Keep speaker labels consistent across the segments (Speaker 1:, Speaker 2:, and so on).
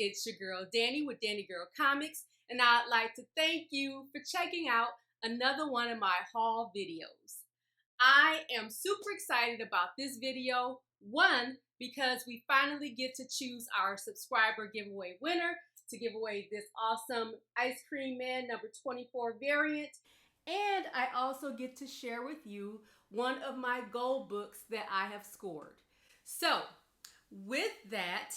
Speaker 1: it's your girl Danny with Danny Girl Comics, and I'd like to thank you for checking out another one of my haul videos. I am super excited about this video. One, because we finally get to choose our subscriber giveaway winner to give away this awesome Ice Cream Man number 24 variant. And I also get to share with you one of my gold books that I have scored. So, with that,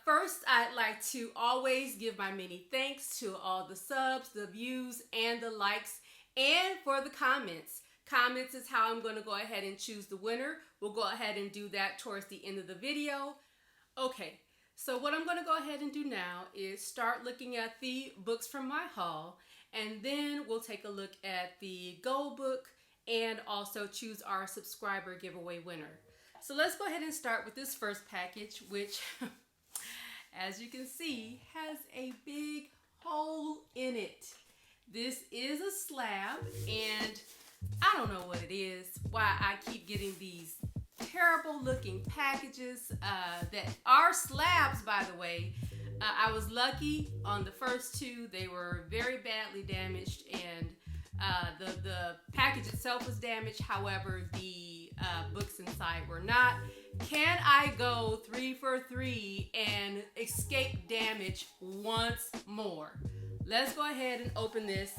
Speaker 1: first I'd like to always give my many thanks to all the subs, the views, and the likes, and for the comments. Comments is how I'm going to go ahead and choose the winner. We'll go ahead and do that towards the end of the video. Okay, so what I'm going to go ahead and do now is start looking at the books from my haul, and then we'll take a look at the gold book and also choose our subscriber giveaway winner. So let's go ahead and start with this first package, which, as you can see, has a big hole in it. This is a slab, and I don't know what it is, why I keep getting these terrible looking packages that are slabs, by the way. I was lucky on the first two. They were very badly damaged, and the package itself was damaged. However, the books inside were not. Can I go 3 for 3 and escape damage once more? Let's go ahead and open this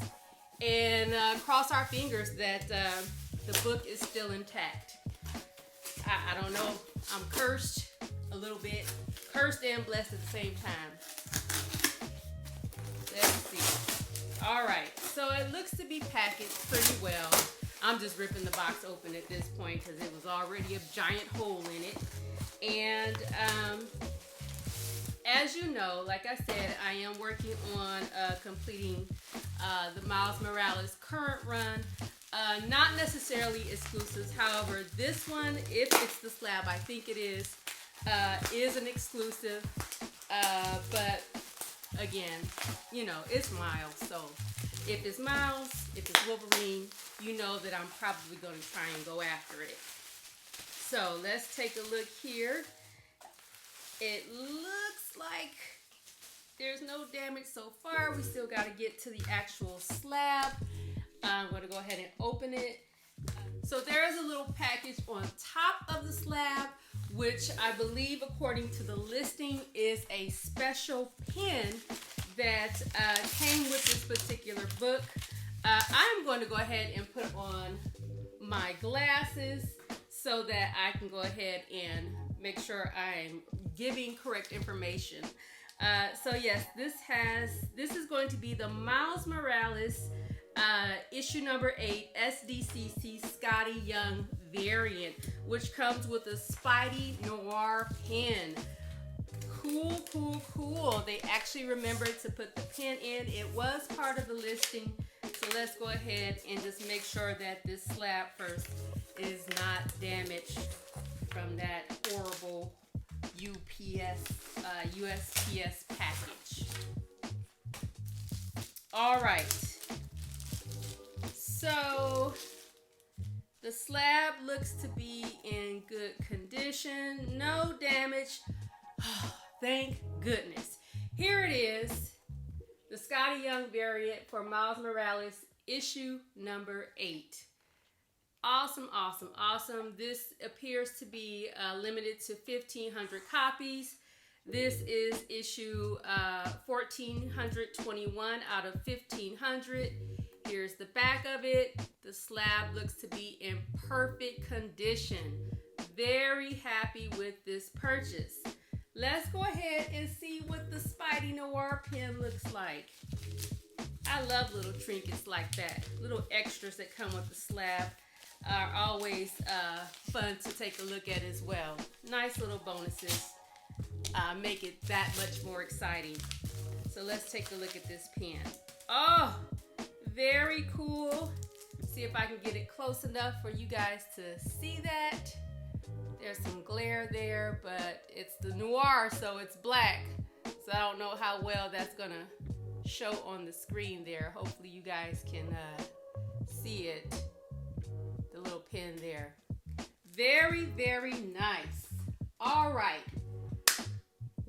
Speaker 1: and cross our fingers that the book is still intact. I don't know. I'm cursed a little bit. Cursed and blessed at the same time. Let's see. All right. So it looks to be packaged pretty well. I'm just ripping the box open at this point because it was already a giant hole in it. And as you know, like I said, I am working on completing the Miles Morales current run. Not necessarily exclusives. However, this one, if it's the slab, I think it is an exclusive. But again, you know, it's Miles. So if it's Miles, if it's Wolverine, you know that I'm probably going to try and go after it. So let's take a look here. It looks like there's no damage so far. We still got to get to the actual slab. I'm going to go ahead and open it. So there is a little package on top of the slab, which I believe, according to the listing, is a special pen that came with this particular book. I'm going to go ahead and put on my glasses so that I can go ahead and make sure I'm giving correct information. So yes, this is going to be the Miles Morales issue number 8 SDCC Scotty Young variant, which comes with a Spidey Noir pen. Cool, cool, cool. They actually remembered to put the pen in. It was part of the listing. So let's go ahead and just make sure that this slab first is not damaged from that horrible USPS package. All right. So the slab looks to be in good condition. No damage. Thank goodness. Here it is. The Scotty Young variant for Miles Morales issue number 8. Awesome, awesome, awesome. This appears to be limited to 1,500 copies. This is issue 1,421 out of 1,500. Here's the back of it. The slab looks to be in perfect condition. Very happy with this purchase. Let's go ahead and see what the Spidey Noir pen looks like. I love little trinkets like that. Little extras that come with the slab are always fun to take a look at as well. Nice little bonuses make it that much more exciting. So let's take a look at this pen. Oh, very cool. See if I can get it close enough for you guys to see that. There's some glare there, but it's the noir, so it's black. So I don't know how well that's gonna show on the screen there. Hopefully you guys can see it. The little pen there. Very, very nice. All right.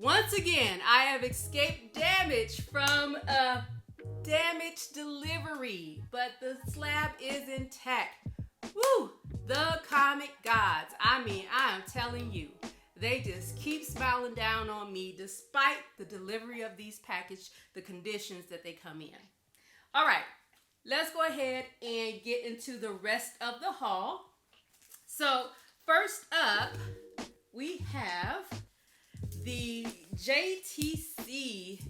Speaker 1: Once again, I have escaped damage from a damaged delivery, but the slab is intact. Woo! The comic gods. I mean, I am telling you, they just keep smiling down on me despite the delivery of these packages, the conditions that they come in. All right, let's go ahead and get into the rest of the haul. So first up, we have the JTC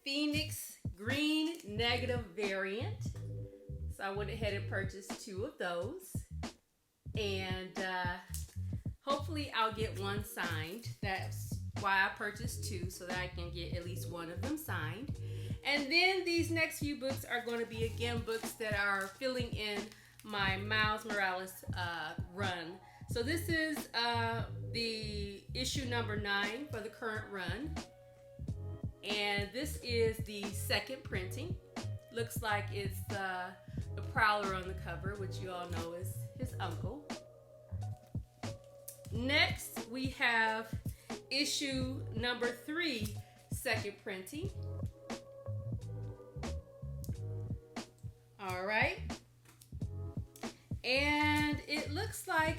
Speaker 1: Phoenix Green Negative variant. So I went ahead and purchased 2 of those. And hopefully I'll get one signed. That's why I purchased 2, so that I can get at least one of them signed. And then these next few books are going to be, again, books that are filling in my Miles Morales run. So this is the issue number 9 for the current run. And this is the second printing. Looks like it's the Prowler on the cover, which you all know is his uncle. Next, we have issue number 3, second printing. All right. And it looks like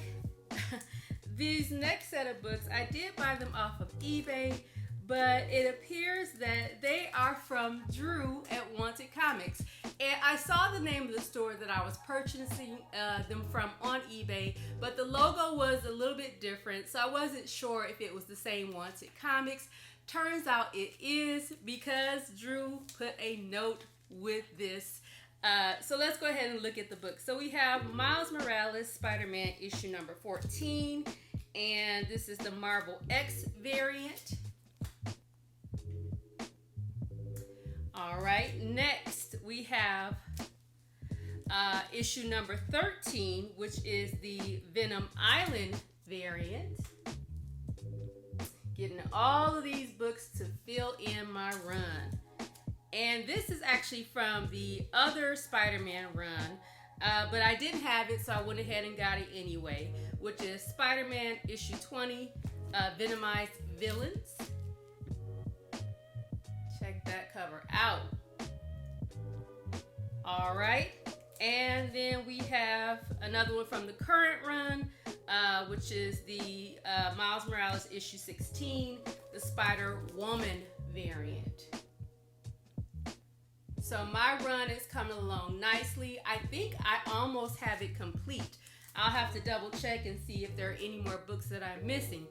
Speaker 1: these next set of books, I did buy them off of eBay, but it appears that they are from Drew at Wanted Comics. And I saw the name of the store that I was purchasing them from on eBay, but the logo was a little bit different, so I wasn't sure if it was the same Wanted Comics. Turns out it is, because Drew put a note with this. So let's go ahead and look at the book. So we have Miles Morales Spider-Man issue number 14, and this is the Marvel X variant. All right, next we have issue number 13, which is the Venom Island variant. Getting all of these books to fill in my run. And this is actually from the other Spider-Man run, but I didn't have it, so I went ahead and got it anyway, which is Spider-Man issue 20, Venomized Villains. Check that cover out. All right, and then we have another one from the current run, which is the Miles Morales issue 16, the Spider-Woman variant. So my run is coming along nicely. I think I almost have it complete. I'll have to double check and see if there are any more books that I'm missing.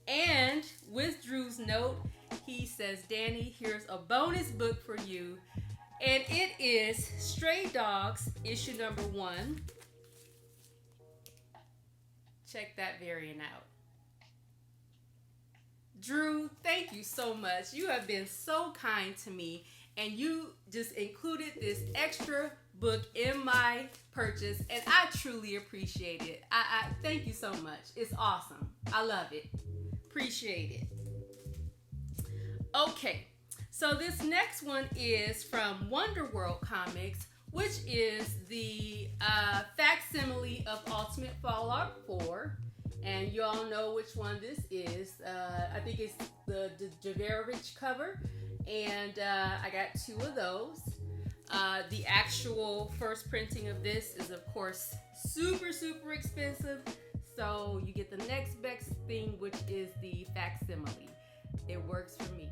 Speaker 1: And with Drew's note, he says, Danny, here's a bonus book for you. And it is Stray Dogs, issue number 1. Check that variant out. Drew, thank you so much. You have been so kind to me. And you just included this extra book in my purchase, and I truly appreciate it. I thank you so much. It's awesome. I love it. Appreciate it. Okay, so this next one is from Wonder World Comics, which is the facsimile of Ultimate Fallout 4. And you all know which one this is. I think it's the Javerovich cover. And I got 2 of those. The actual first printing of this is, of course, super, super expensive. So you get the next best thing, which is the facsimile. It works for me.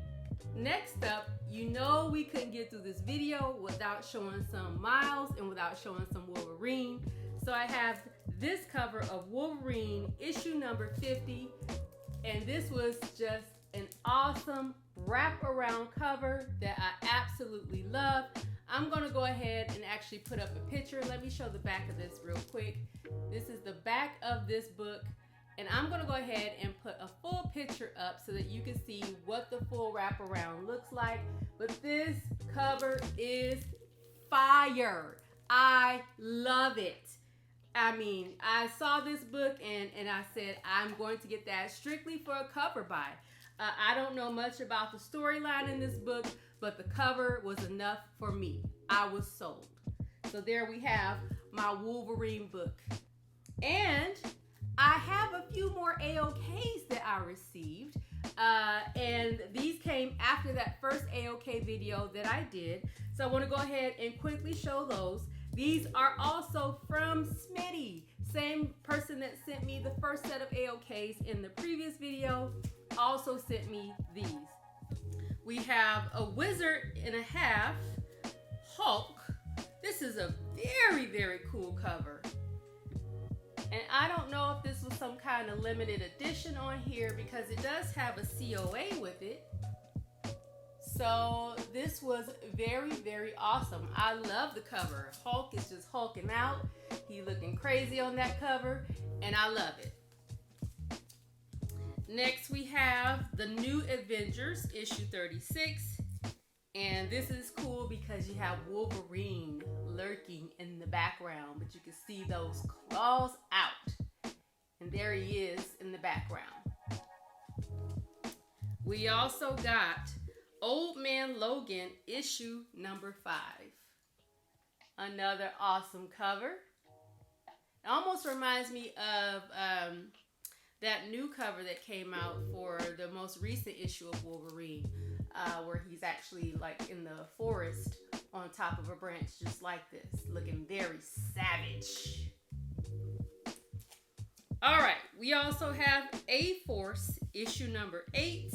Speaker 1: Next up, you know we couldn't get through this video without showing some Miles and without showing some Wolverine. So I have this cover of Wolverine, issue number 50. And this was just an awesome wraparound cover that I absolutely love. I'm going to go ahead and actually put up a picture. Let me show the back of this real quick. This is the back of this book, and I'm going to go ahead and put a full picture up so that you can see what the full wraparound looks like. But this cover is fire. I love it. I mean, I saw this book and I said, I'm going to get that strictly for a cover buy. I don't know much about the storyline in this book, but the cover was enough for me. I was sold. So there we have my Wolverine book. And I have a few more AOKs that I received. And these came after that first AOK video that I did. So I want to go ahead and quickly show those. These are also from Smitty, same person that sent me the first set of AOKs in the previous video, also sent me these. We have a wizard and a half Hulk. This is a very, very cool cover. And I don't know if this was some kind of limited edition on here because it does have a COA with it. So this was very, very awesome. I love the cover. Hulk is just hulking out. He looking crazy on that cover, and I love it. Next we have the New Avengers issue 36. And this is cool because you have Wolverine lurking in the background, but you can see those claws out. And there he is in the background. We also got Old Man Logan issue number 5. Another awesome cover. It almost reminds me of that new cover that came out for the most recent issue of Wolverine, where he's actually like in the forest on top of a branch just like this, looking very savage. All right, we also have A-Force issue number 8.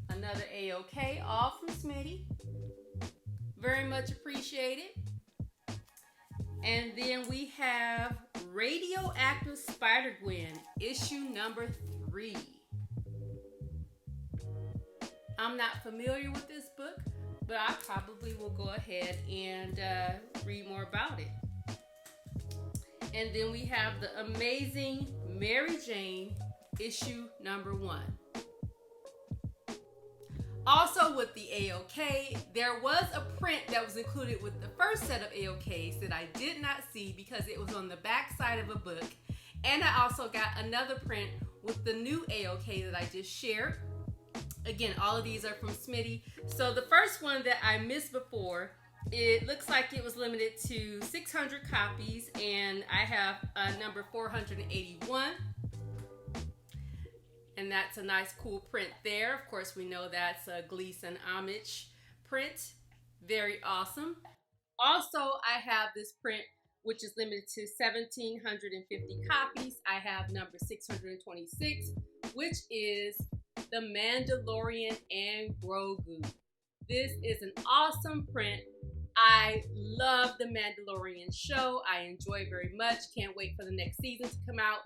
Speaker 1: Another AOK, all from Smitty. Very much appreciated. And then we have Radioactive Spider-Gwen, issue number 3. I'm not familiar with this book, but I probably will go ahead and read more about it. And then we have the Amazing Mary Jane, issue number 1. Also with the AOK, there was a print that was included with the first set of AOKs that I did not see because it was on the back side of a book. And I also got another print with the new AOK that I just shared. Again, all of these are from Smitty. So the first one that I missed before, it looks like it was limited to 600 copies, and I have number 481. And that's a nice cool print there. Of course, we know that's a Gleason homage print. Very awesome. Also, I have this print, which is limited to 1,750 copies. I have number 626, which is The Mandalorian and Grogu. This is an awesome print. I love The Mandalorian show. I enjoy very much. Can't wait for the next season to come out.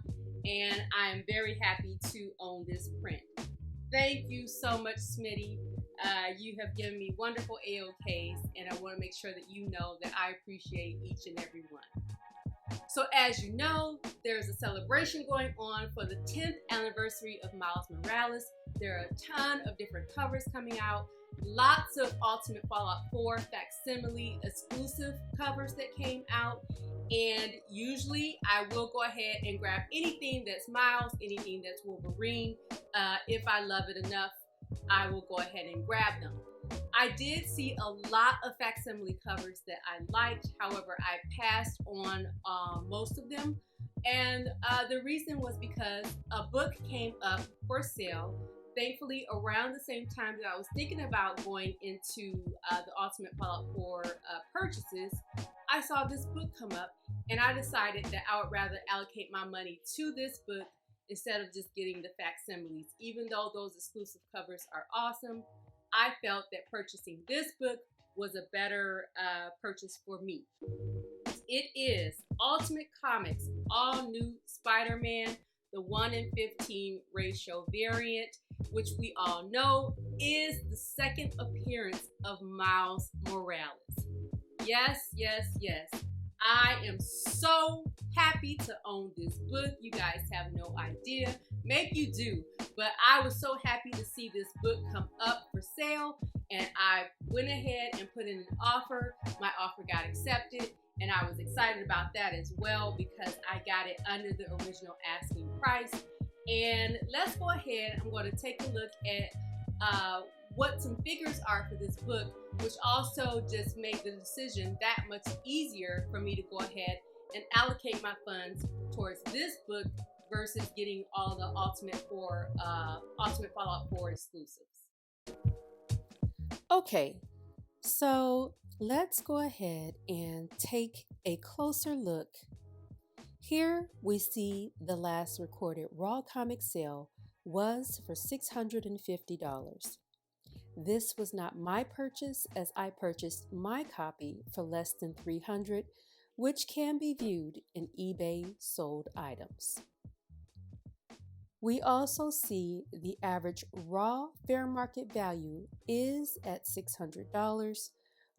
Speaker 1: And I am very happy to own this print. Thank you so much, Smitty. You have given me wonderful AOKs, and I want to make sure that you know that I appreciate each and every one. So as you know, there's a celebration going on for the 10th anniversary of Miles Morales. There are a ton of different covers coming out. Lots of Ultimate Fallout 4 facsimile exclusive covers that came out. And usually I will go ahead and grab anything that's Miles, anything that's Wolverine. If I love it enough, I will go ahead and grab them. I did see a lot of facsimile covers that I liked. However, I passed on most of them. And the reason was because a book came up for sale. Thankfully, around the same time that I was thinking about going into the Ultimate Fallout 4 purchases, I saw this book come up, and I decided that I would rather allocate my money to this book instead of just getting the facsimiles. Even though those exclusive covers are awesome, I felt that purchasing this book was a better purchase for me. It is Ultimate Comics All New Spider-Man, the 1:15 ratio variant, which we all know is the second appearance of Miles Morales. Yes, yes, yes. I am so happy to own this book. You guys have no idea. Maybe you do, but I was so happy to see this book come up for sale, and I went ahead and put in an offer. My offer got accepted, and I was excited about that as well because I got it under the original asking price. And let's go ahead. I'm going to take a look at what some figures are for this book, which also just made the decision that much easier for me to go ahead and allocate my funds towards this book versus getting all the Ultimate Fallout 4 exclusives.
Speaker 2: Okay, so let's go ahead and take a closer look. Here we see the last recorded raw comic sale was for $650. This was not my purchase, as I purchased my copy for less than $300, which can be viewed in eBay sold items. We also see the average raw fair market value is at $600,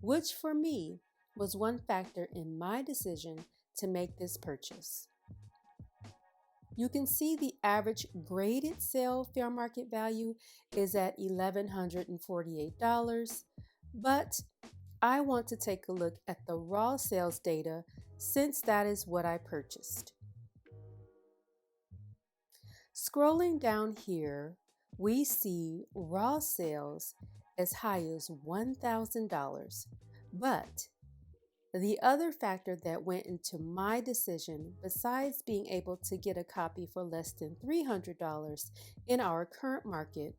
Speaker 2: which for me was one factor in my decision to make this purchase. You can see the average graded sale fair market value is at $1,148, but I want to take a look at the raw sales data since that is what I purchased. Scrolling down here, we see raw sales as high as $1,000, but the other factor that went into my decision, besides being able to get a copy for less than $300 in our current market,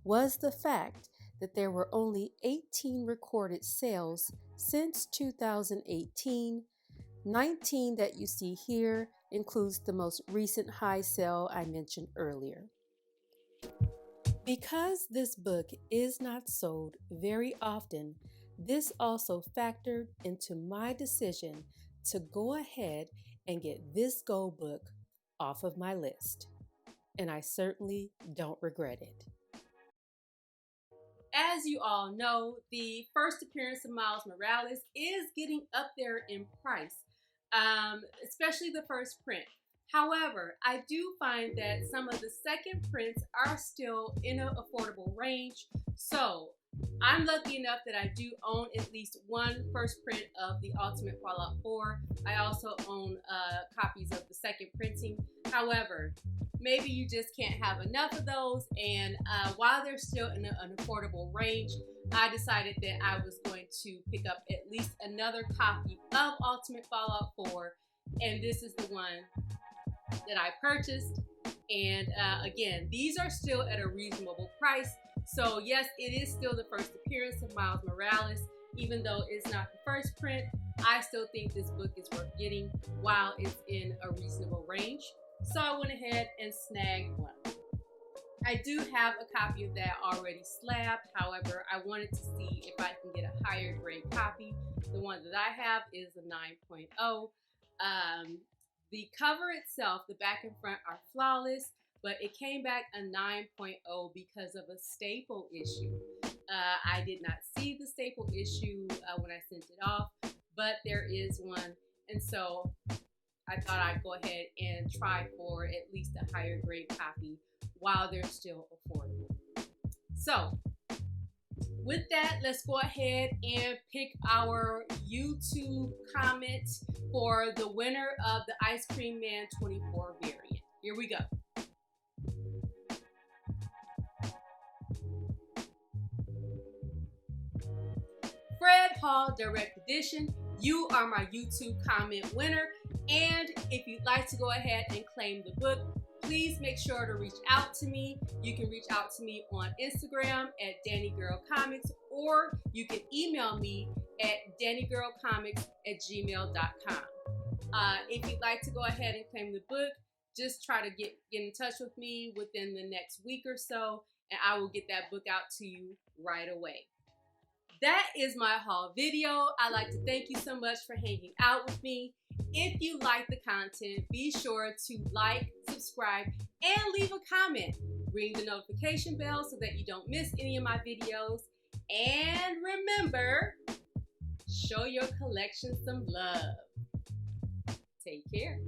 Speaker 2: was the fact that there were only 18 recorded sales since 2018. 19 that you see here includes the most recent high sale I mentioned earlier. Because this book is not sold very often, this also factored into my decision to go ahead and get this gold book off of my list. And I certainly don't regret it.
Speaker 1: As you all know, the first appearance of Miles Morales is getting up there in price, especially the first print. However, I do find that some of the second prints are still in an affordable range. So I'm lucky enough that I do own at least one first print of the Ultimate Fallout 4. I also own copies of the second printing. However, maybe you just can't have enough of those, and while they're still in an affordable range, I decided that I was going to pick up at least another copy of Ultimate Fallout 4, and this is the one that I purchased. And again, these are still at a reasonable price. So yes, it is still the first appearance of Miles Morales. Even though it's not the first print, I still think this book is worth getting while it's in a reasonable range. So I went ahead and snagged one. I do have a copy of that already slabbed. However, I wanted to see if I can get a higher grade copy. The one that I have is a 9.0. The cover itself, the back and front are flawless, but it came back a 9.0 because of a staple issue. I did not see the staple issue when I sent it off, but there is one, and so I thought I'd go ahead and try for at least a higher grade copy while they're still affordable. So with that, let's go ahead and pick our YouTube comment for the winner of the Ice Cream Man 24 variant. Here we go. Fred Hall Direct Edition, you are my YouTube comment winner. And if you'd like to go ahead and claim the book, please make sure to reach out to me. You can reach out to me on Instagram at DannyGirlComics, or you can email me at DannyGirlComics@gmail.com. If you'd like to go ahead and claim the book, just try to get in touch with me within the next week or so, and I will get that book out to you right away. That is my haul video. I'd like to thank you so much for hanging out with me. If you like the content, be sure to like, subscribe, and leave a comment. Ring the notification bell so that you don't miss any of my videos. And remember, show your collection some love. Take care.